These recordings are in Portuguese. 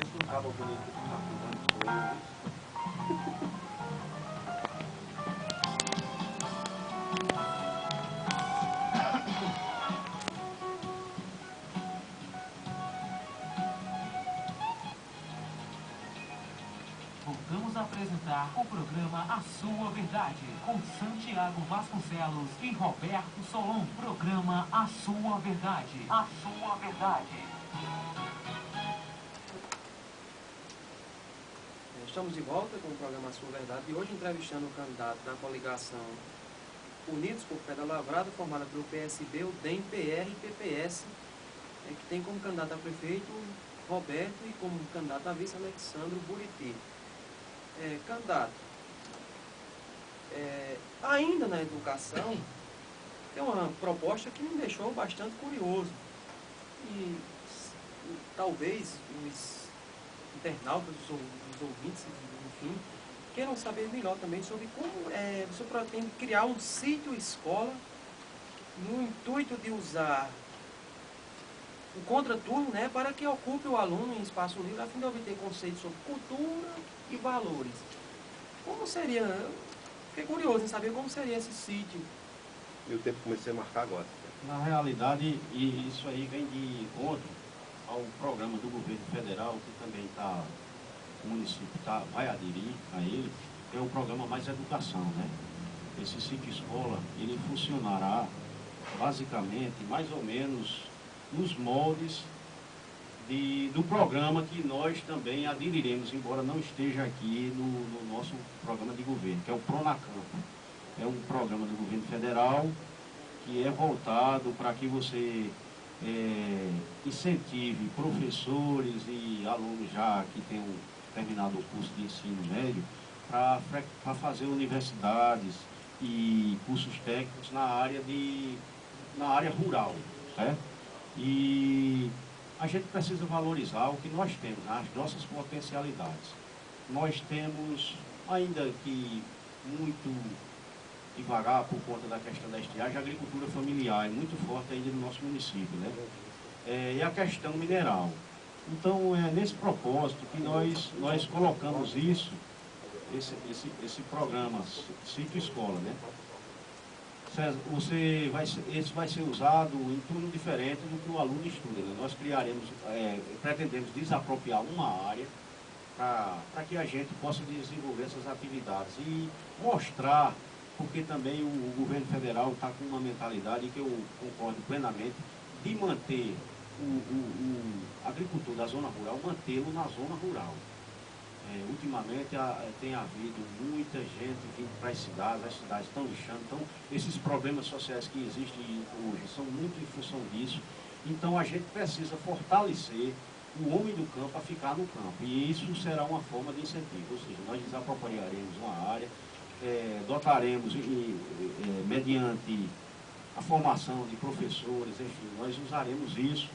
Pensa um cabo bonito que tá cuidando com ele. Voltamos a apresentar o programa A Sua Verdade, com Santiago Vasconcelos e Roberto Solon. Programa A Sua Verdade. A Sua Verdade. Estamos de volta com o programa A Sua Verdade e hoje entrevistando o candidato da coligação Unidos por Pé da Lavrada, formada pelo PSB, o DEM, PR e PPS, que tem como candidato a prefeito Roberto e como candidato a vice Alexandro Buriti. Candidato, ainda na educação, tem uma proposta que me deixou bastante curioso. E talvez os internautas, os ouvintes, enfim, queiram saber melhor também sobre como você pretende criar um sítio-escola no intuito de usar o contraturno, né, para que ocupe o aluno em espaço livre, a fim de obter conceitos sobre cultura e valores. Como seria? Eu fiquei curioso em saber como seria esse sítio. E o tempo comecei a marcar agora. Na realidade, isso aí vem de encontro ao programa do governo federal, que também o município vai aderir a ele, que é o programa Mais Educação, né? Esse sítio escola, ele funcionará basicamente, mais ou menos, nos moldes do programa que nós também aderiremos, embora não esteja aqui no nosso programa de governo, que é o Pronacampo. É um programa do governo federal que é voltado para que você incentive professores e alunos já que tenham terminado o curso de ensino médio para fazer universidades e cursos técnicos na área rural, certo? E a gente precisa valorizar o que nós temos, as nossas potencialidades. Nós temos, ainda que muito devagar por conta da questão da estiagem, a agricultura familiar é muito forte ainda no nosso município, né? E a questão mineral. Então, é nesse propósito que nós colocamos esse programa, Sítio Escola, né? Esse vai ser usado em turno diferente do que o aluno estuda, né? Nós pretendemos desapropriar uma área para que a gente possa desenvolver essas atividades e mostrar, porque também o governo federal está com uma mentalidade que eu concordo plenamente, de manter o agricultor da zona rural, mantê-lo na zona rural. Ultimamente tem havido muita gente vindo para as cidades estão lixando, então esses problemas sociais que existem hoje são muito em função disso. Então a gente precisa fortalecer o homem do campo a ficar no campo, e isso será uma forma de incentivo, ou seja, nós desapropriaremos uma área, dotaremos, mediante a formação de professores, enfim, nós usaremos isso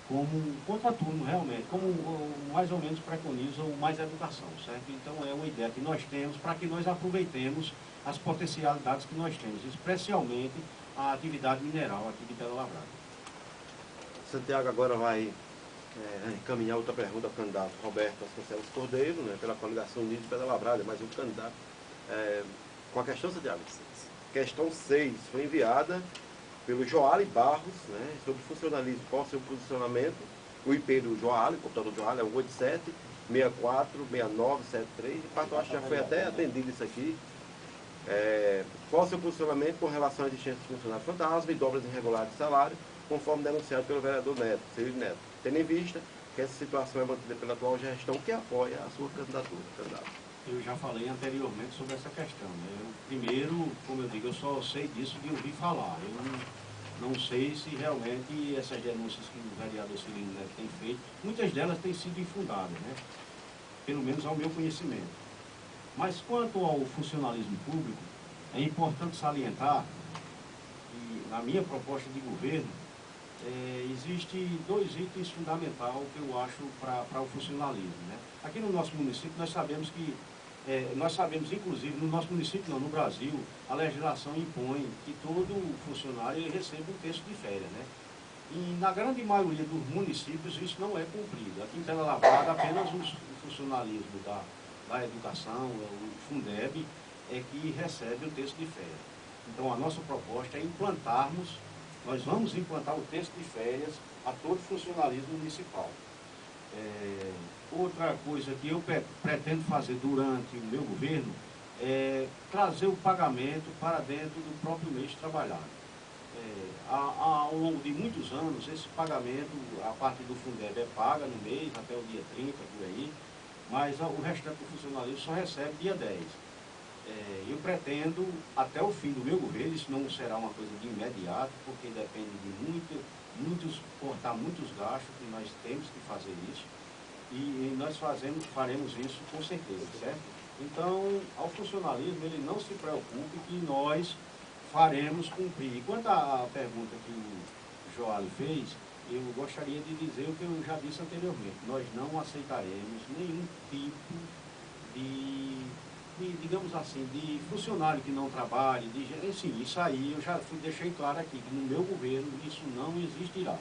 como um contraturno realmente, como mais ou menos preconiza o Mais Educação, certo? Então é uma ideia que nós temos para que nós aproveitemos as potencialidades que nós temos, especialmente a atividade mineral aqui de Pedra Lavrada. Santiago agora vai encaminhar outra pergunta ao candidato Roberto Vasconcelos Cordeiro, né, pela coligação Unidos Pedra Lavrada, mais um candidato. Com a questão, Santiago, questão 6 foi enviada pelo Joali Barros, né, sobre funcionalismo. Qual é o seu posicionamento? O IP do Joali, o computador do Joali é o 87-64-6973. De fato, eu acho que já foi até atendido isso aqui. Qual é o seu posicionamento com relação à existência de funcionários fantasma e dobras irregulares de salário, conforme denunciado pelo vereador Ciro Neto, tendo em vista que essa situação é mantida pela atual gestão, que apoia a sua candidatura, candidato? Eu já falei anteriormente sobre essa questão, né? Primeiro, como eu digo, eu só sei disso de ouvir falar. Eu não sei se realmente essas denúncias que o vereador Ciro Neto tem feito, muitas delas têm sido infundadas, né? Pelo menos ao meu conhecimento. Mas quanto ao funcionalismo público, é importante salientar que na minha proposta de governo, existem dois itens fundamentais que eu acho para o funcionalismo, né? Aqui no nosso município nós sabemos inclusive, no nosso município não, no Brasil, a legislação impõe que todo funcionário ele receba um terço de férias, né? E na grande maioria dos municípios isso não é cumprido. Aqui em Pedra Lavrada apenas o funcionalismo da educação, o Fundeb, é que recebe o texto de férias. Então a nossa proposta é nós vamos implantar o texto de férias a todo o funcionalismo municipal. Outra coisa que eu pretendo fazer durante o meu governo é trazer o pagamento para dentro do próprio mês trabalhado. Ao longo de muitos anos, esse pagamento, a parte do Fundeb é paga no mês, até o dia 30, por aí, mas o restante do funcionalismo só recebe dia 10. Eu pretendo, até o fim do meu governo, isso não será uma coisa de imediato, porque depende de cortar muitos gastos, e nós temos que fazer isso, e nós faremos isso com certeza, certo? Então, ao funcionalismo, ele não se preocupe que nós faremos cumprir. E quanto à pergunta que o Joali fez, eu gostaria de dizer o que eu já disse anteriormente. Nós não aceitaremos nenhum tipo digamos assim, de funcionário que não trabalhe, assim, isso aí eu já deixei claro aqui, que no meu governo isso não existirá.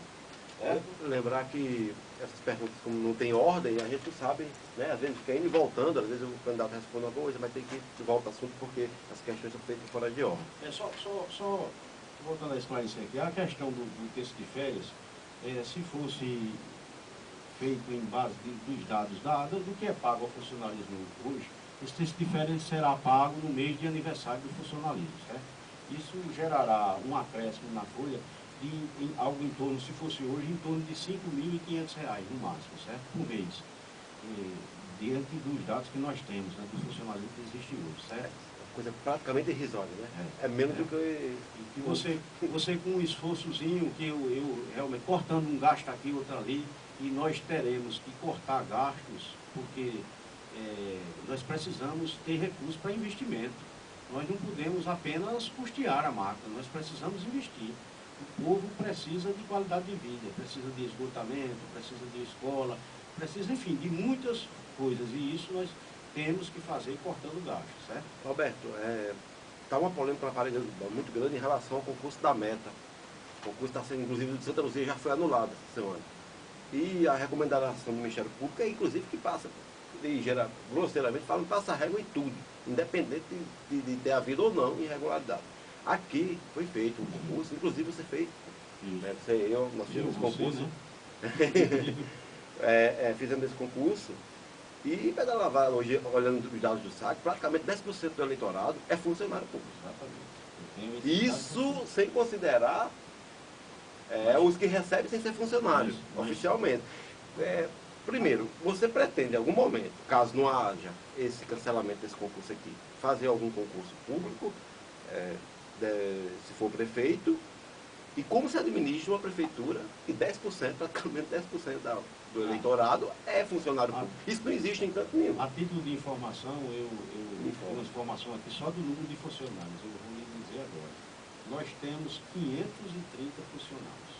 Lembrar que essas perguntas, como não tem ordem, a gente não sabe, né? Às vezes fica indo e voltando, às vezes o candidato responde uma coisa, mas tem que ir de volta ao assunto porque as questões são feitas fora de ordem. Só voltando a esclarecer aqui, a questão do texto de férias, se fosse feito em base dos dados do que é pago ao funcionalismo hoje, esse texto de férias será pago no mês de aniversário do funcionalismo, certo? Isso gerará um acréscimo na folha de algo em torno, se fosse hoje, em torno de R$ 5.500 no máximo, certo? Por mês. Diante dos dados que nós temos, né, do funcionalismo que existe hoje, certo? Uma coisa praticamente irrisória, né? É menos do que... E você com um esforçozinho, que eu realmente, cortando um gasto aqui, outro ali, e nós teremos que cortar gastos, porque nós precisamos ter recursos para investimento. Nós não podemos apenas custear a máquina, nós precisamos investir. O povo precisa de qualidade de vida, precisa de esgotamento, precisa de escola, precisa, enfim, de muitas coisas. E isso nós temos que fazer cortando gastos, certo? Roberto, está uma polêmica muito grande em relação ao concurso da Meta. O concurso está sendo, inclusive, de Santa Luzia já foi anulado essa semana. E a recomendação do Ministério Público é, inclusive, que passa, e grosseiramente falam, passa a régua em tudo, independente de ter havido ou não irregularidade. Aqui foi feito um concurso, inclusive você fez, né, nós fizemos esse concurso, né? Fizemos esse concurso, e Pedra Lavrada, hoje, olhando os dados do SAC, praticamente 10% do eleitorado é funcionário público. Exatamente. Isso sem considerar os que recebem sem ser funcionários, oficialmente. Primeiro, você pretende, em algum momento, caso não haja esse cancelamento desse concurso aqui, fazer algum concurso público, se for prefeito, e como se administra uma prefeitura e 10%, praticamente 10% do eleitorado é funcionário público. Isso não existe em canto nenhum. A título de informação, eu tenho uma informação aqui só do número de funcionários, eu vou lhe dizer agora. Nós temos 530 funcionários.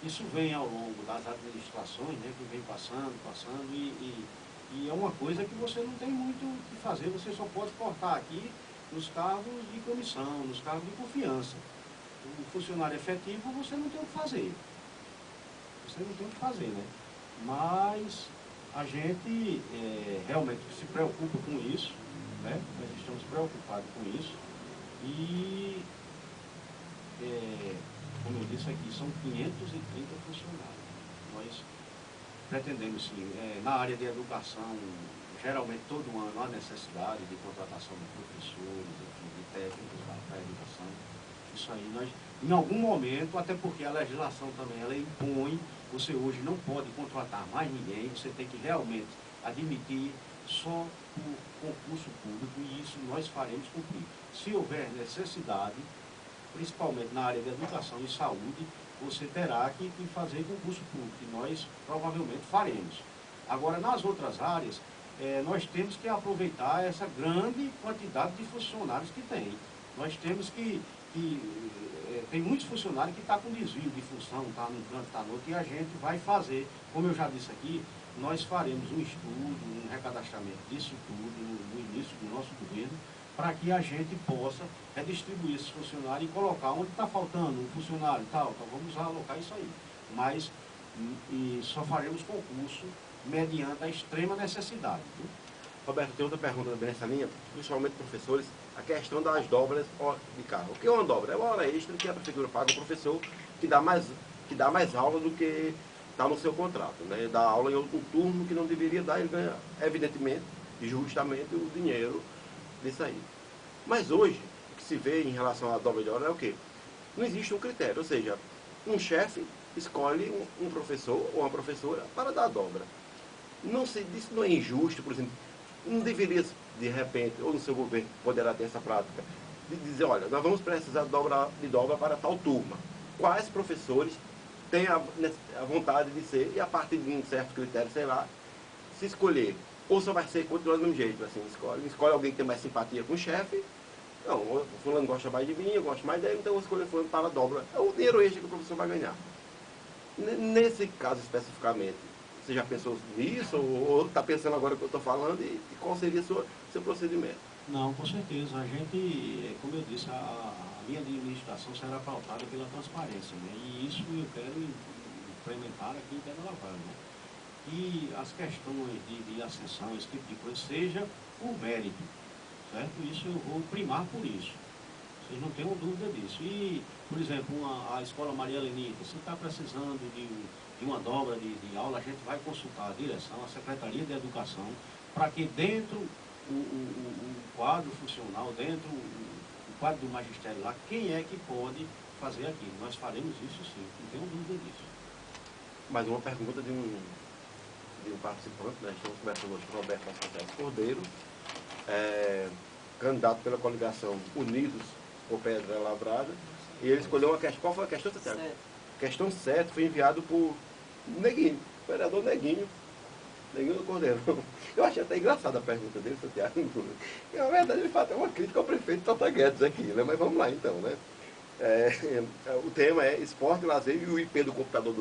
Isso vem ao longo das administrações, né, que vem passando, e é uma coisa que você não tem muito o que fazer, você só pode cortar aqui nos cargos de comissão, nos cargos de confiança. O funcionário efetivo você não tem o que fazer. Você não tem o que fazer, né? Mas a gente realmente se preocupa com isso, né? Nós estamos preocupados com isso. E, como eu disse aqui, são 530 funcionários. Nós pretendemos, sim, na área de educação, geralmente todo ano há necessidade de contratação de professores, de técnicos para a educação. Isso aí nós, em algum momento, até porque a legislação também ela impõe, você hoje não pode contratar mais ninguém, você tem que realmente admitir só por concurso público, e isso nós faremos cumprir. Se houver necessidade, principalmente na área de educação e saúde, você terá que fazer concurso público, e nós provavelmente faremos. Agora, nas outras áreas, nós temos que aproveitar essa grande quantidade de funcionários que tem. Nós temos tem muitos funcionários que estão com desvio de função, está num canto, está no outro, e a gente vai fazer, como eu já disse aqui, nós faremos um estudo, um recadastramento disso tudo no início do nosso governo, para que a gente possa redistribuir esses funcionários e colocar onde está faltando um funcionário e tal, então vamos alocar isso aí. Mas só faremos concurso mediante a extrema necessidade. Viu? Roberto, tem outra pergunta também nessa linha, principalmente professores, a questão das dobras de cargo. O que é uma dobra? É uma hora extra que a prefeitura paga o professor que dá mais aula do que está no seu contrato, né? Dá aula em outro turno que não deveria dar, ele ganha, evidentemente, e justamente, o dinheiro disso aí. Mas hoje, o que se vê em relação à dobra de hora é o quê? Não existe um critério, ou seja, um chefe escolhe um professor ou uma professora para dar a dobra. Não se, isso não é injusto, por exemplo, não deveria, de repente, ou no seu governo poderá ter essa prática, de dizer, olha, nós vamos precisar de dobra para tal turma. Quais professores têm a vontade de ser, e a partir de um certo critério, sei lá, se escolher. Ou só vai ser continuar do mesmo jeito, assim, escolhe alguém que tem mais simpatia com o chefe. Não, o fulano gosta mais de mim, eu gosto mais dele, então eu vou escolher fulano para a dobra. É o dinheiro extra que o professor vai ganhar. Nesse caso especificamente, você já pensou nisso, ou está pensando agora que eu estou falando, e qual seria o seu procedimento? Não, com certeza. A gente, como eu disse, a minha administração será pautada pela transparência, né? E isso eu quero implementar aqui em Pedra Lavrada, né? E as questões de ascensão, esse tipo de coisa, seja por mérito, certo? Isso eu vou primar por isso. Vocês não tenham dúvida disso. E, por exemplo, a Escola Maria Lenita, se está precisando de uma dobra de aula, a gente vai consultar a direção, a Secretaria de Educação, para que dentro o quadro funcional, dentro o quadro do magistério lá, quem é que pode fazer aquilo. Nós faremos isso sim, não tenho dúvida disso. Mais uma pergunta de um participante, né? Estamos conversando hoje com o Roberto Vasconcelos Cordeiro, candidato pela coligação Unidos por Pedra Lavrada, e ele escolheu uma questão. Qual foi a questão, Santiago? Questão 7 foi enviado por Neguinho, vereador Neguinho do Cordeiro. Eu achei até engraçada a pergunta dele, Santiago. E, na verdade, ele faz até uma crítica ao prefeito Tota Guedes aqui, né? Mas vamos lá então, né? O tema é esporte, lazer, e o IP do computador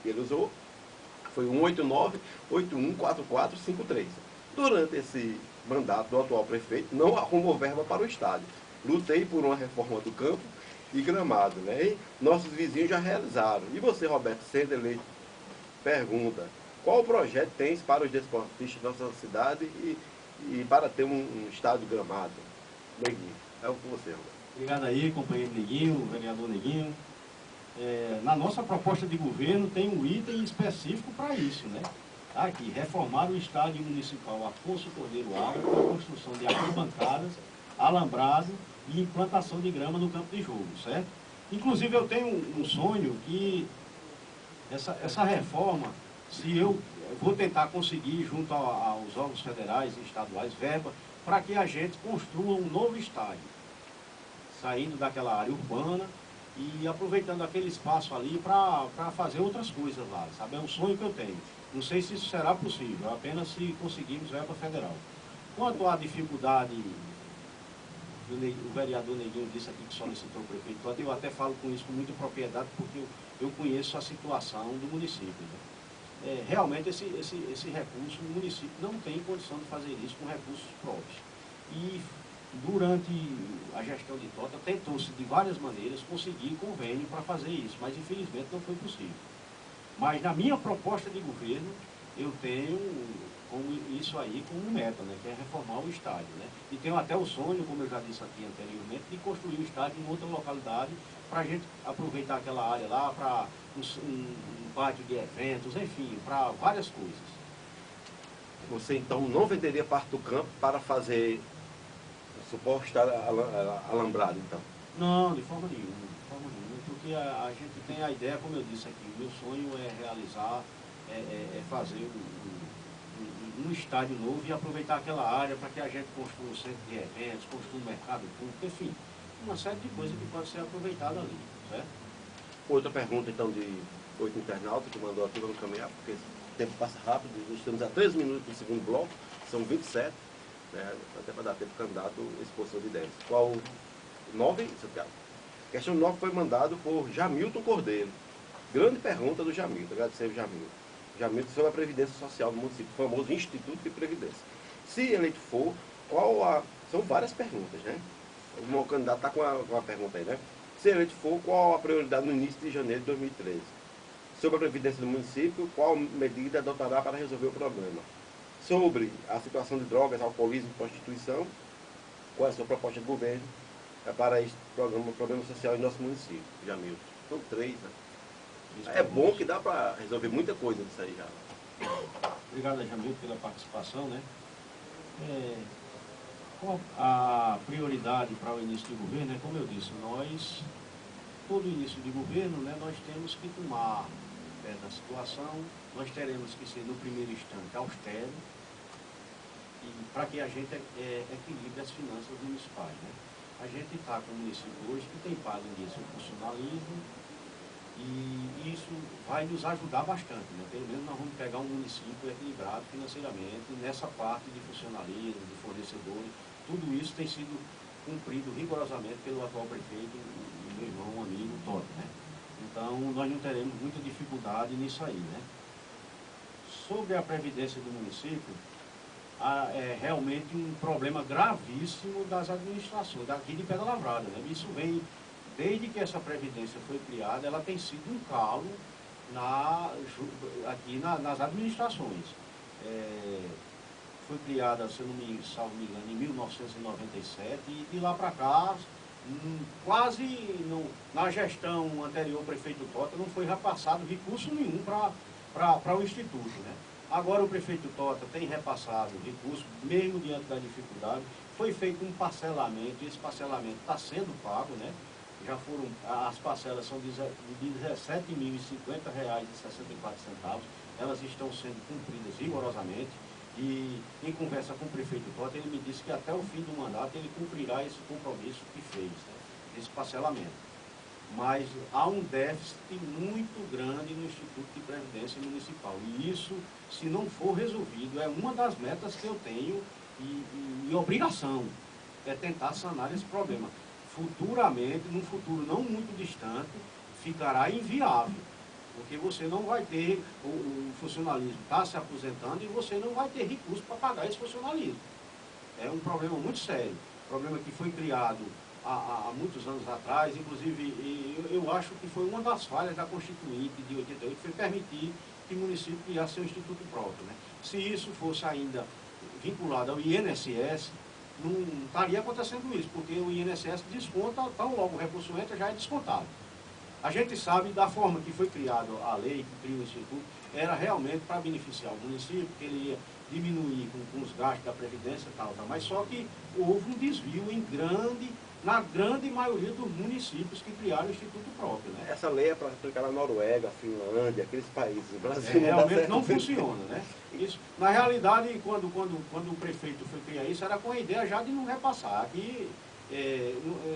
que ele usou foi 189-814453. Durante esse mandato do atual prefeito, não arrumou verba para o estádio. Lutei por uma reforma do campo e gramado, né? E nossos vizinhos já realizaram. E você, Roberto, sendo eleito, pergunta, qual projeto tens para os desportistas da nossa cidade e para ter um estádio gramado? Neguinho, é com você, Roberto. Obrigado aí, companheiro Neguinho, vereador Neguinho. Na nossa proposta de governo tem um item específico para isso, né? Tá aqui, reformar o estádio municipal Afonso Cordeiro Alves com a construção de arquibancadas, alambrado e implantação de grama no campo de jogo, certo? Inclusive eu tenho um sonho que essa reforma, se eu vou tentar conseguir junto aos órgãos federais e estaduais verba para que a gente construa um novo estádio, saindo daquela área urbana e aproveitando aquele espaço ali para fazer outras coisas lá, sabe? É um sonho que eu tenho. Não sei se isso será possível, apenas se conseguirmos verba federal. Quanto à dificuldade, o vereador Neguinho disse aqui que solicitou o prefeito, eu até falo com isso com muita propriedade, porque eu conheço a situação do município, né? Realmente esse recurso, o município não tem condição de fazer isso com recursos próprios. E durante a gestão de Tota, tentou-se de várias maneiras conseguir convênio para fazer isso, mas infelizmente não foi possível. Mas na minha proposta de governo, eu tenho isso aí como meta, né, que é reformar o estádio, né? E tenho até o sonho, como eu já disse aqui anteriormente, de construir o estádio em outra localidade, para a gente aproveitar aquela área lá para um pátio de eventos, enfim, para várias coisas. Você então não venderia parte do campo para fazer o suporte estar alambrado, então? Não, de forma nenhuma, porque a gente tem a ideia, como eu disse aqui, o meu sonho é realizar, fazer um estádio novo e aproveitar aquela área para que a gente construa um centro de eventos, construa um mercado público, enfim, uma série de coisas que pode ser aproveitada ali, certo? Outra pergunta, então, de 8 internautas que mandou aqui, vamos caminhar, porque o tempo passa rápido, estamos a 13 minutos do segundo bloco, são 27, né, até para dar tempo para o candidato expor suas ideias. Qual 9, Santiago? A questão 9 foi mandado por Jamilton Cordeiro. Grande pergunta do Jamilton, agradecer ao Jamilton. Jamilton sobre a Previdência Social do município, o famoso Instituto de Previdência. Se eleito for, qual São várias perguntas, né? O candidato está com uma pergunta aí, né? Se eleito for, qual a prioridade no início de janeiro de 2013? Sobre a previdência do município, qual medida adotará para resolver o problema? Sobre a situação de drogas, alcoolismo e prostituição, qual é a sua proposta de governo para este problema social em nosso município, Jamilton? São 3, né? É bom que dá para resolver muita coisa disso aí já. Obrigado, Jamilton, pela participação, né? Qual a prioridade para o início de governo? Como eu disse, todo início de governo, né, nós temos que tomar pé da situação, nós teremos que ser, no primeiro instante, austero, e para que a gente equilibre as finanças municipais, né? A gente está com um município hoje que tem pago em dia seu funcionalismo, e isso vai nos ajudar bastante, né? Pelo menos nós vamos pegar um município equilibrado financeiramente, nessa parte de funcionalismo, de fornecedores, tudo isso tem sido cumprido rigorosamente pelo atual prefeito, meu irmão, amigo, Toto, né? Então, nós não teremos muita dificuldade nisso aí, né? Sobre a previdência do município, é realmente um problema gravíssimo das administrações, daqui de Pedra Lavrada, né? Isso vem, desde que essa previdência foi criada, ela tem sido um calo aqui nas administrações. Foi criada, se eu não me salvo me engano, em 1997, e de lá para cá, quase na gestão anterior ao prefeito Tota, não foi repassado recurso nenhum para o Instituto, né? Agora o prefeito Tota tem repassado recurso, mesmo diante da dificuldade, foi feito um parcelamento, e esse parcelamento está sendo pago, né? Já foram, as parcelas são de R$ 17.050,64, elas estão sendo cumpridas rigorosamente, e em conversa com o prefeito Tota, ele me disse que até o fim do mandato ele cumprirá esse compromisso que fez, né, esse parcelamento. Mas há um déficit muito grande no Instituto de Previdência Municipal, e isso, se não for resolvido, é uma das metas que eu tenho e obrigação, é tentar sanar esse problema. Futuramente, num futuro não muito distante, ficará inviável, porque você não vai ter, o funcionalismo está se aposentando e você não vai ter recurso para pagar esse funcionalismo. É um problema muito sério, problema que foi criado há muitos anos atrás, inclusive eu acho que foi uma das falhas da Constituinte de 88, foi permitir que o município criasse seu instituto próprio, né? Se isso fosse ainda vinculado ao INSS, não estaria acontecendo isso, porque o INSS desconta, tão logo o recurso entra, já é descontado. A gente sabe da forma que foi criada a lei, que criou o Instituto, era realmente para beneficiar o município, que ele ia diminuir com os gastos da Previdência e tal, mas só que houve um desvio na grande maioria dos municípios que criaram o Instituto próprio, né? Essa lei é para aplicar na Noruega, Finlândia, aqueles países. O Brasil realmente não funciona, né? Isso, na realidade, quando o prefeito foi criar isso, era com a ideia já de não repassar. Aqui,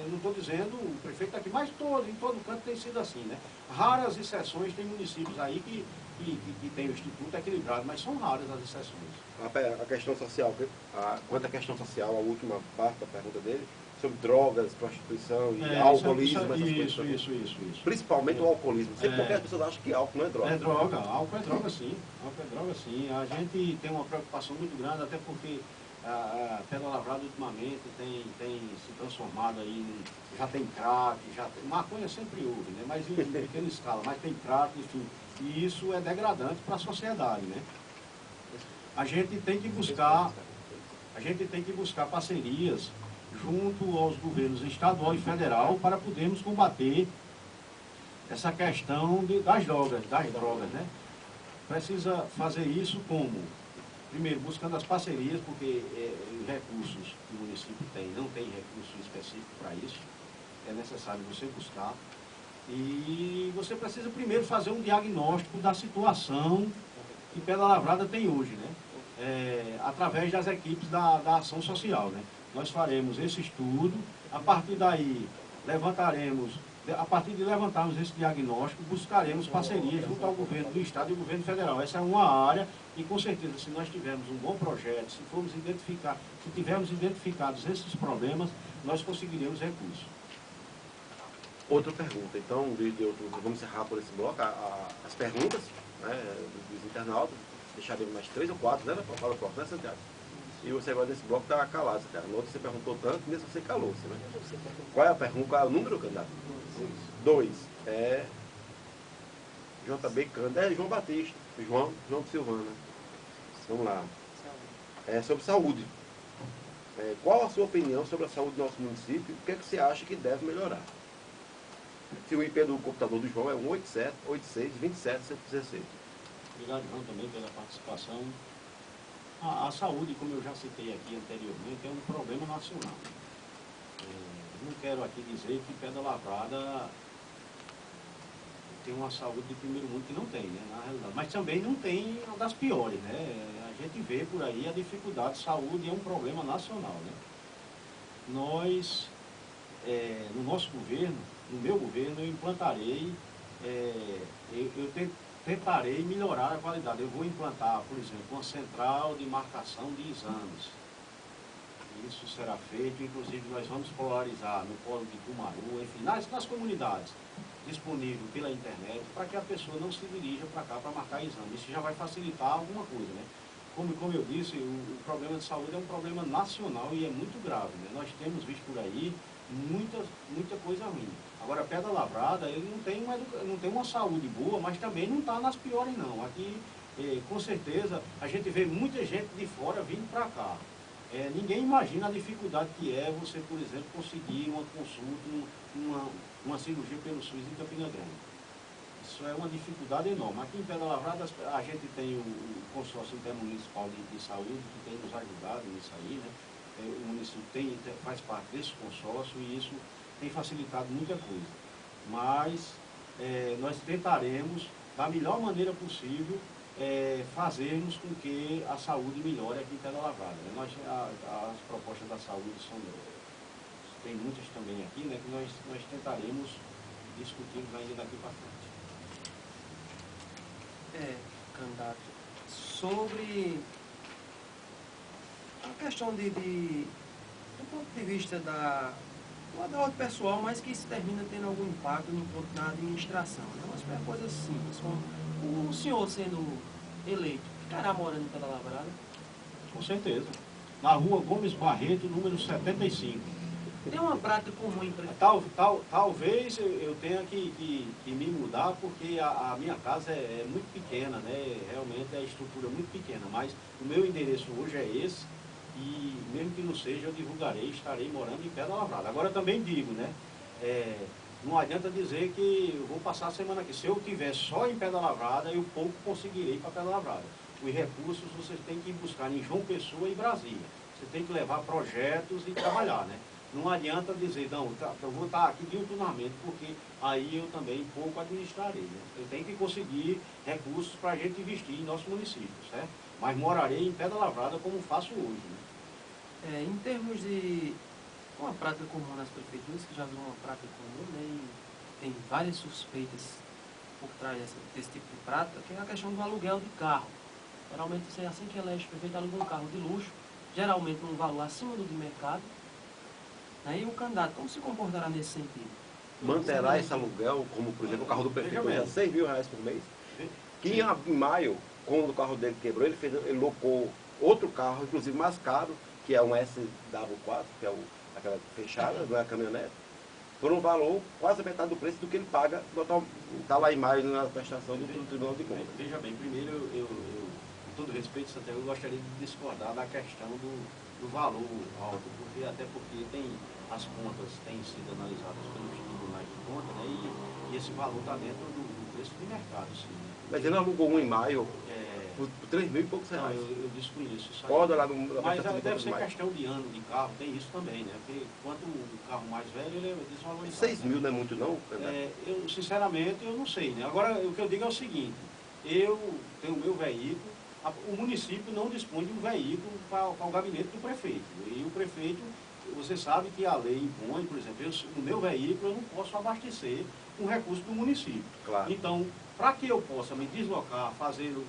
não estou dizendo, o prefeito está aqui, mas em todo canto tem sido assim, né? Raras exceções, tem municípios aí que tem o Instituto equilibrado, mas são raras as exceções. A questão social, quanto à questão social, a última parte da pergunta dele, sobre drogas, prostituição e alcoolismo, essas coisas. Isso. Principalmente o alcoolismo. Sempre porque as pessoas acham que álcool não é droga. É droga, álcool é droga sim. Álcool é droga sim. A gente tem uma preocupação muito grande, até porque a Pedra Lavrada ultimamente tem se transformado aí, já tem crack, maconha sempre houve, né? Mas em pequena escala, mas tem crack, enfim. E isso é degradante para a sociedade, né? A gente tem que buscar parcerias junto aos governos estadual e federal para podermos combater essa questão das drogas, né? Precisa fazer isso como? Primeiro, buscando as parcerias, porque os recursos que o município tem, não tem recurso específico para isso, é necessário você buscar. E você precisa primeiro fazer um diagnóstico da situação que Pedra Lavrada tem hoje, né? Através das equipes da ação social, né? Nós faremos esse estudo, a partir daí a partir de levantarmos esse diagnóstico, buscaremos parcerias junto ao governo do Estado e ao governo federal. Essa é uma área e, com certeza, se nós tivermos um bom projeto, se tivermos identificados esses problemas, nós conseguiremos recursos. Outra pergunta, então, vamos encerrar por esse bloco as perguntas, né, dos internautas. Deixaremos mais 3 ou 4, né, para o próximo, né, Santiago? E você agora nesse bloco está calado, cara. No outro você perguntou tanto, mesmo você calou-se, né? Qual é a pergunta? Qual é o número, candidato? 2. É JB Cândido. É João Batista. João Silvana. Vamos lá. É sobre saúde. Qual a sua opinião sobre a saúde do nosso município? O que é que você acha que deve melhorar? Se o IP do computador do João é 187-86-27-116. Obrigado, João, também pela participação. A saúde, como eu já citei aqui anteriormente, é um problema nacional. Não quero aqui dizer que Pedra Lavrada tem uma saúde de primeiro mundo, que não tem, né, na realidade. Mas também não tem uma das piores, né? A gente vê por aí a dificuldade de saúde, é um problema nacional, né? Nós, no nosso governo, no meu governo, eu implantarei, eu tentarei melhorar a qualidade. Eu vou implantar, por exemplo, uma central de marcação de exames. Isso será feito, inclusive nós vamos polarizar no polo de Cumaru, enfim, nas comunidades, disponível pela internet, para que a pessoa não se dirija para cá para marcar exame. Isso já vai facilitar alguma coisa, né? Como eu disse, o problema de saúde é um problema nacional e é muito grave, né? Nós temos visto por aí muita coisa ruim. Agora, Pedra Lavrada, ele não tem uma saúde boa, mas também não está nas piores, não. Aqui, com certeza, a gente vê muita gente de fora vindo para cá. Ninguém imagina a dificuldade que é você, por exemplo, conseguir uma consulta, uma cirurgia pelo SUS em Campina Grande. Isso é uma dificuldade enorme. Aqui em Pedra Lavrada a gente tem o consórcio intermunicipal de saúde que tem nos ajudado nisso aí, né? O município faz parte desse consórcio e isso tem facilitado muita coisa. Mas nós tentaremos, da melhor maneira possível, fazermos com que a saúde melhore aqui em Pedra Lavrada, né? As propostas da saúde tem muitas também aqui, né, que nós tentaremos discutir ainda daqui para frente. Candidato, sobre a questão do ponto de vista da ordem pessoal, mas que isso termina tendo algum impacto na administração, né? Mas é coisa simples, como o senhor sendo eleito, ficará morando em Pedra Lavrada? Com certeza. Na rua Gomes Barreto, número 75. Tem uma prática comum em Talvez eu tenha que me mudar, porque a minha casa é muito pequena, né? Realmente a estrutura é muito pequena, mas o meu endereço hoje é esse, e mesmo que não seja, eu divulgarei, estarei morando em Pedra Lavrada. Agora também digo, né? Não adianta dizer que eu vou passar a semana aqui. Se eu estiver só em Pedra Lavrada, eu pouco conseguirei para Pedra Lavrada. Os recursos vocês têm que buscar em João Pessoa e Brasília. Você tem que levar projetos e trabalhar, né? Não adianta dizer, não, eu vou estar aqui de turnamento, porque aí eu também pouco administrarei, né? Eu tenho que conseguir recursos para a gente investir em nosso município, certo? Mas morarei em Pedra Lavrada como faço hoje, né? Em termos de uma prática comum nas prefeituras, que já virou uma prática comum, né, e tem várias suspeitas por trás desse tipo de prática, que é a questão do aluguel de carro. Geralmente, você, assim que elege prefeito, aluga um carro de luxo, geralmente um valor acima do de mercado. Aí o candidato, como se comportará nesse sentido? Manterá esse aluguel, como por exemplo o carro do prefeito, é R$6.000 por mês? Que em maio, quando o carro dele quebrou, ele locou outro carro, inclusive mais caro, que é um SW4, que é aquela fechada, não é a caminhonete, por um valor quase a metade do preço do que ele paga, está lá em maio na prestação do Tribunal de Contas. Veja bem, primeiro eu com todo respeito, Santiago, eu gostaria de discordar da questão do valor alto, até porque as contas têm sido analisadas pelos tribunais de contas, né, e esse valor está dentro do preço de mercado, sim, né? Mas ele alugou um em maio por 3.000 e poucos não, reais. eu desconheço isso aí. Roda lá no Mas deve ser questão de ano de carro, tem isso também, né? Porque quanto o carro mais velho, ele é desvalorizado. 6.000 não é muito não? Eu, sinceramente, eu não sei, né? Agora, o que eu digo é o seguinte, eu tenho o meu veículo, o município não dispõe de um veículo para o gabinete do prefeito. E o prefeito, você sabe que a lei impõe, por exemplo, o meu veículo eu não posso abastecer com recurso do município. Claro. Então, para que eu possa me deslocar,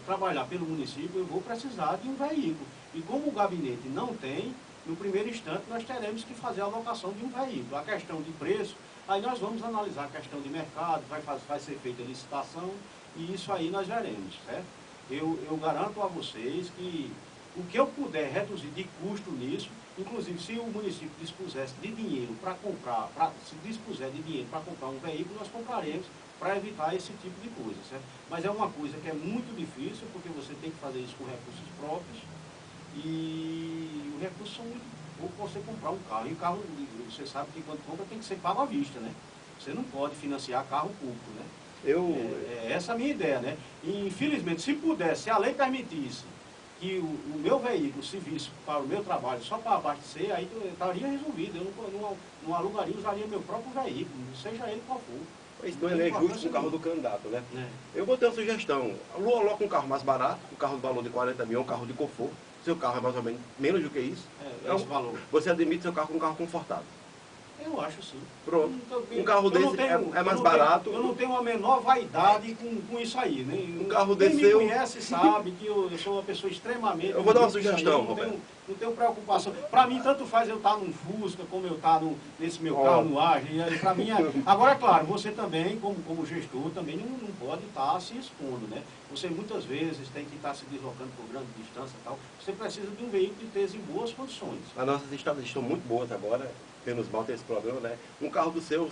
trabalhar pelo município, eu vou precisar de um veículo. E como o gabinete não tem, no primeiro instante nós teremos que fazer a alocação de um veículo. A questão de preço, aí nós vamos analisar a questão de mercado, vai ser feita a licitação, e isso aí nós veremos, certo? Eu garanto a vocês que O que eu puder reduzir de custo nisso, inclusive se o município dispusesse de dinheiro para comprar, se dispuser de dinheiro para comprar um veículo, nós compraremos para evitar esse tipo de coisa, certo? Mas é uma coisa que é muito difícil, porque você tem que fazer isso com recursos próprios, e os recursos são muito poucos para você comprar um carro. E o carro, você sabe que quando compra tem que ser pago à vista, né? Você não pode financiar carro público, né? Essa é a minha ideia, né? E, infelizmente, se pudesse, se a lei permitisse que o meu veículo servisse para o meu trabalho só para abastecer, aí eu estaria resolvido. Eu não alugaria, usaria meu próprio veículo, seja ele qual for. Mas não é justo com o carro do candidato, né? Eu vou ter uma sugestão. Coloca um carro mais barato, um carro do valor de 40 mil, um carro de conforto. Seu carro é mais ou menos menos do que isso. Esse valor. Você admite seu carro com um carro confortável. Eu acho sim. Pronto. Um carro desse é mais barato. Eu não tenho a menor vaidade com isso aí. Né? Um carro Quem desse me conhece sabe que eu sou uma pessoa extremamente... Eu vou dar uma sugestão, Roberto. Não tenho preocupação. Para mim, tanto faz eu estar num Fusca, como eu estar nesse meu carro, no Agem. Para mim, agora, é claro, você também, como gestor, também não pode estar se expondo, né? Você muitas vezes tem que estar se deslocando por grande distância e tal. Você precisa de um veículo que esteja em boas condições. As nossas estradas estão muito boas agora, menos mal tem esse problema, né? Um carro do seu,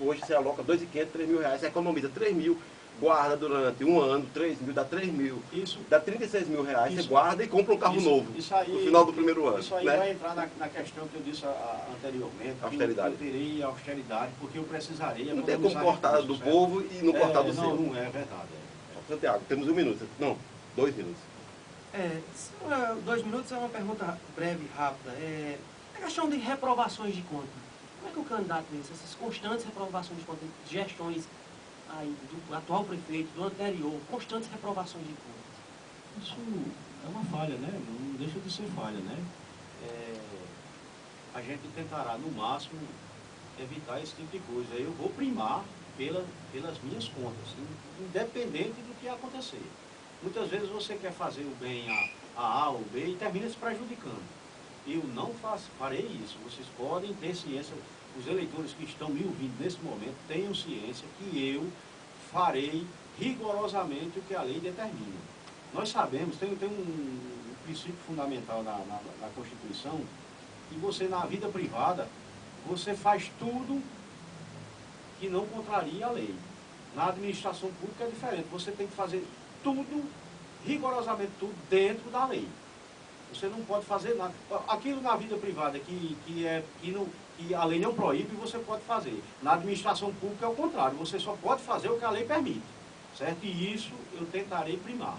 hoje você aloca R$ 2.500, R$ 3.000, você economiza R$ 3.000. Guarda durante um ano, 3 mil, dá 3 mil, isso, dá 36 mil reais, você guarda e compra um carro novo aí, no final do primeiro ano. Isso aí, né? Vai entrar na questão que eu disse anteriormente, austeridade. Eu terei austeridade, porque eu precisaria... Não tem como cortar do povo e não cortar do seu. Não é verdade. Santiago, temos 1 minuto, não, 2 minutos. 2 minutos é uma pergunta breve e rápida. A questão de reprovações de conta. Como é que o candidato vê essas constantes reprovações de conta, de gestões aí, do atual prefeito, do anterior, constantes reprovações de contas? Isso é uma falha, né? Não deixa de ser falha, né? A gente tentará, no máximo, evitar esse tipo de coisa. Eu vou primar pelas minhas contas, independente do que acontecer. Muitas vezes você quer fazer o bem a A ou B e termina se prejudicando. Eu não farei isso. Vocês podem ter ciência, os eleitores que estão me ouvindo nesse momento tenham ciência que eu farei rigorosamente o que a lei determina. Nós sabemos, tem um princípio fundamental na Constituição, que você na vida privada, você faz tudo que não contraria a lei. Na administração pública é diferente, você tem que fazer tudo, rigorosamente tudo, dentro da lei. Você não pode fazer nada. Aquilo na vida privada que a lei não proíbe, você pode fazer. Na administração pública é o contrário, você só pode fazer o que a lei permite. Certo? E isso eu tentarei primar,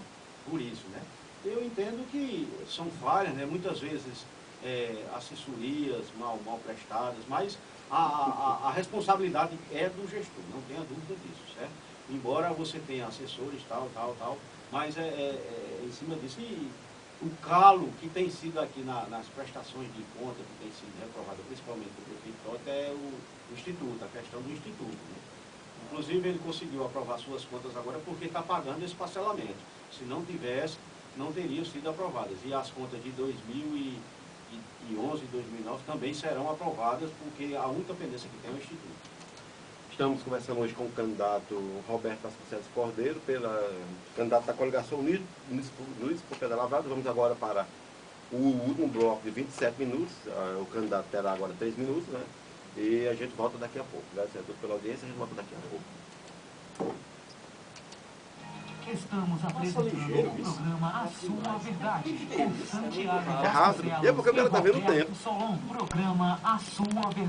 por isso, né? Eu entendo que são falhas, né? Muitas vezes assessorias mal prestadas, mas a responsabilidade é do gestor, não tenha dúvida disso, certo? Embora você tenha assessores, tal, mas em cima disso, e o calo que tem sido aqui nas prestações de conta, que tem sido reprovada, principalmente do prefeito Tota, é o Instituto, a questão do Instituto, né? Inclusive, ele conseguiu aprovar suas contas agora porque está pagando esse parcelamento. Se não tivesse, não teriam sido aprovadas. E as contas de 2011 e 2009 também serão aprovadas, porque a única pendência que tem é o Instituto. Estamos conversando hoje com o candidato Roberto Vasconcelos Cordeiro, candidato da coligação Unidos por Pedra Lavrada. Vamos agora para o último bloco de 27 minutos. O candidato terá agora 3 minutos, né? E a gente volta daqui a pouco. Graças a todos pela audiência, a gente volta daqui a pouco. Estamos apresentando o programa A Sua Verdade, com Santiago É rápido, porque o cara está vendo o tempo. Solon, programa A Sua Verdade.